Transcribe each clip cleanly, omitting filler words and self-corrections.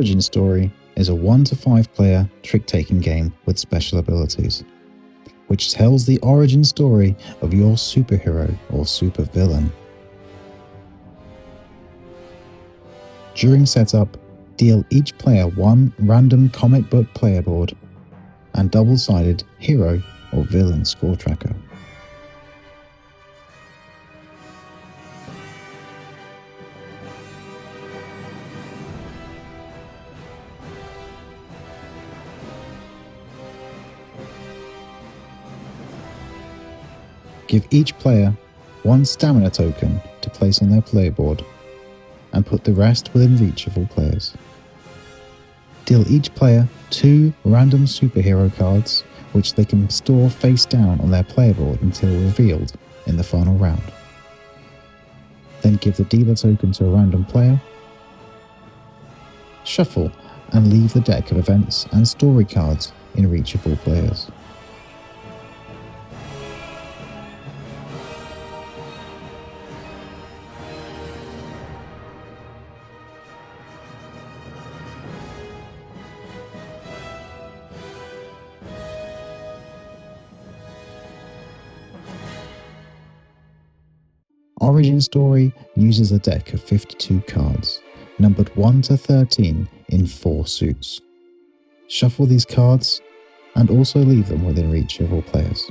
Origin Story is a 1 to 5 player trick-taking game with special abilities, which tells the origin story of your superhero or supervillain. During setup, deal each player 1 random comic book player board and double-sided hero or villain score tracker. Give each player 1 stamina token to place on their player board, and put the rest within reach of all players. Deal each player 2 random superhero cards, which they can store face down on their player board until revealed in the final round. Then give the dealer token to a random player, shuffle, and leave the deck of events and story cards in reach of all players. Origin Story uses a deck of 52 cards, numbered 1 to 13 in 4 suits. Shuffle these cards and also leave them within reach of all players.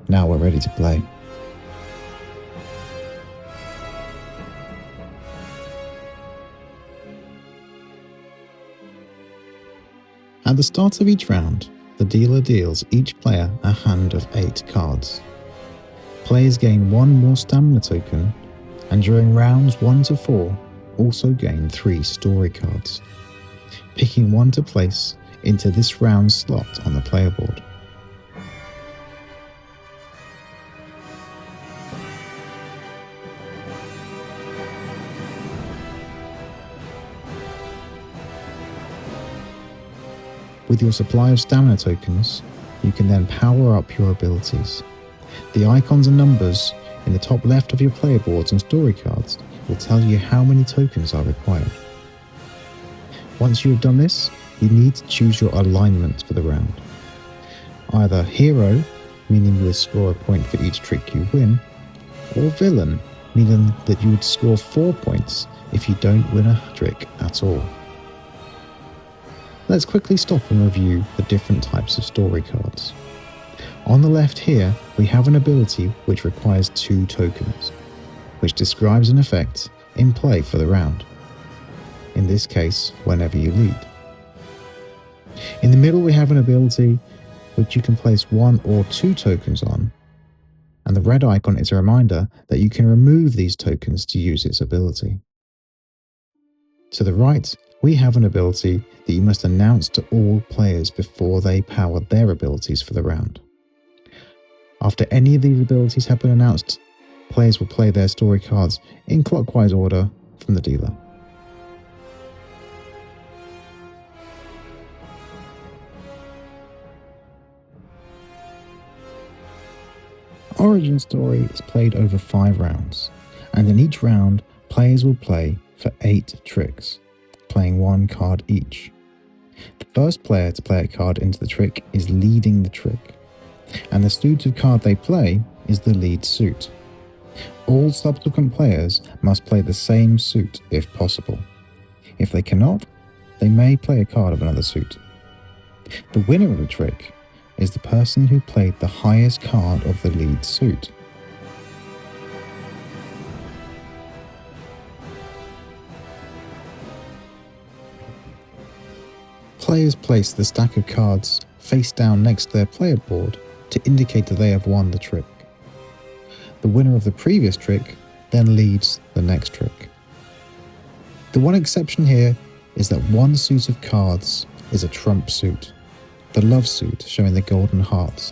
Now we're ready to play. At the start of each round, the dealer deals each player a hand of 8 cards. Players gain 1 more stamina token, and during rounds 1 to 4, also gain 3 story cards, picking 1 to place into this round's slot on the player board. With your supply of stamina tokens, you can then power up your abilities. The icons and numbers in the top left of your player boards and story cards will tell you how many tokens are required. Once you have done this, you need to choose your alignment for the round. Either hero, meaning you will score a point for each trick you win, or villain, meaning that you would score 4 points if you don't win a trick at all. Let's quickly stop and review the different types of story cards. On the left here, we have an ability which requires 2 tokens, which describes an effect in play for the round. In this case, whenever you lead. In the middle, we have an ability which you can place 1 or 2 tokens on, and the red icon is a reminder that you can remove these tokens to use its ability. To the right, we have an ability that you must announce to all players before they power their abilities for the round. After any of these abilities have been announced, players will play their story cards in clockwise order from the dealer. Origin Story is played over 5 rounds, and in each round, players will play for 8 tricks, playing 1 card each. The first player to play a card into the trick is leading the trick, and the suit of card they play is the lead suit. All subsequent players must play the same suit if possible. If they cannot, they may play a card of another suit. The winner of the trick is the person who played the highest card of the lead suit. Players place the stack of cards face down next to their player board to indicate that they have won the trick. The winner of the previous trick then leads the next trick. The one exception here is that 1 suit of cards is a trump suit, the love suit showing the golden hearts.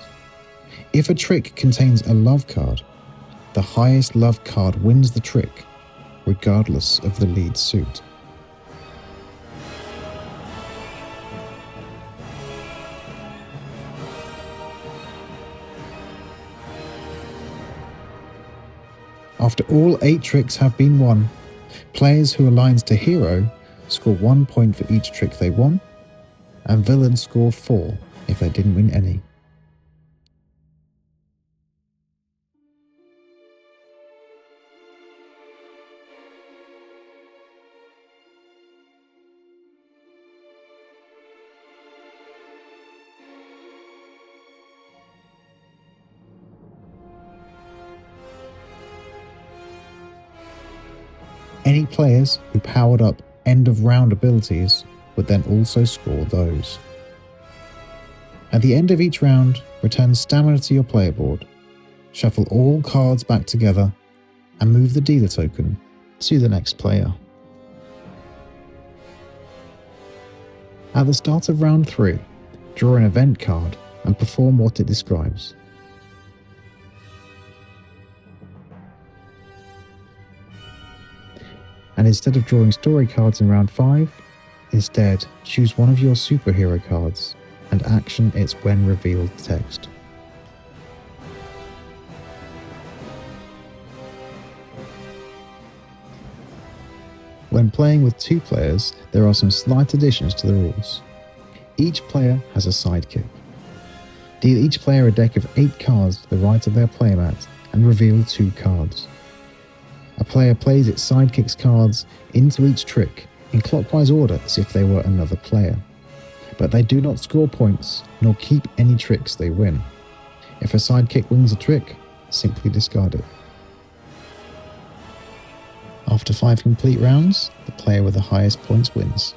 If a trick contains a love card, the highest love card wins the trick, regardless of the lead suit. After all 8 tricks have been won, players who are lines to hero score 1 point for each trick they won, and villains score 4 if they didn't win any. Any players who powered up end of round abilities would then also score those. At the end of each round, return stamina to your player board, shuffle all cards back together, and move the dealer token to the next player. At the start of round 3, draw an event card and perform what it describes. And instead of drawing story cards in round 5, instead choose one of your superhero cards and action its when revealed text. When playing with 2 players, there are some slight additions to the rules. Each player has a sidekick. Deal each player a deck of 8 cards to the right of their playmat and reveal 2 cards. A player plays its sidekick's cards into each trick in clockwise order as if they were another player, but they do not score points nor keep any tricks they win. If a sidekick wins a trick, simply discard it. After 5 complete rounds, the player with the highest points wins.